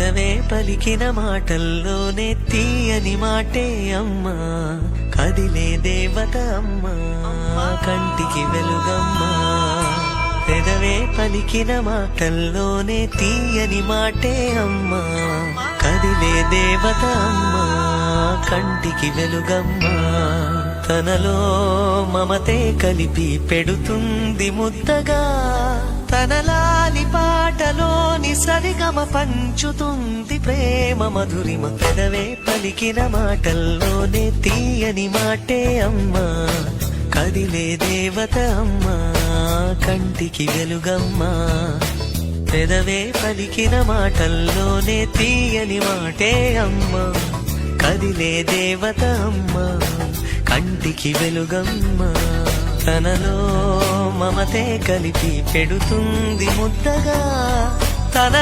పెదవే పలికిన మాటల్లోనే తీయని మాటే అమ్మా, కదిలే దేవత అమ్మా, కంటికి వెలుగమ్మా. పెదవే పలికిన మాటల్లోనే తీయని మాటే అమ్మా, కదిలే దేవత అమ్మా, కంటికి వెలుగమ్మా. తనలో మమతే కలిపి పెడుతుంది ముద్దగా, తనలాలి పాటలోని సరిగమ పంచుతుంది ప్రేమ మధురిమ. పెదవే పలికిన మాటల్లోనే తీయని మాటే అమ్మా, కదిలే దేవత అమ్మా, కంటికి వెలుగమ్మా. పెదవే పలికిన మాటల్లోనే తీయని మాటే అమ్మా, కదిలే దేవత అమ్మా, కంటికి వెలుగమ్మా. తనలో మమతే కలిపి పెడుతుంది ముద్దగా, తన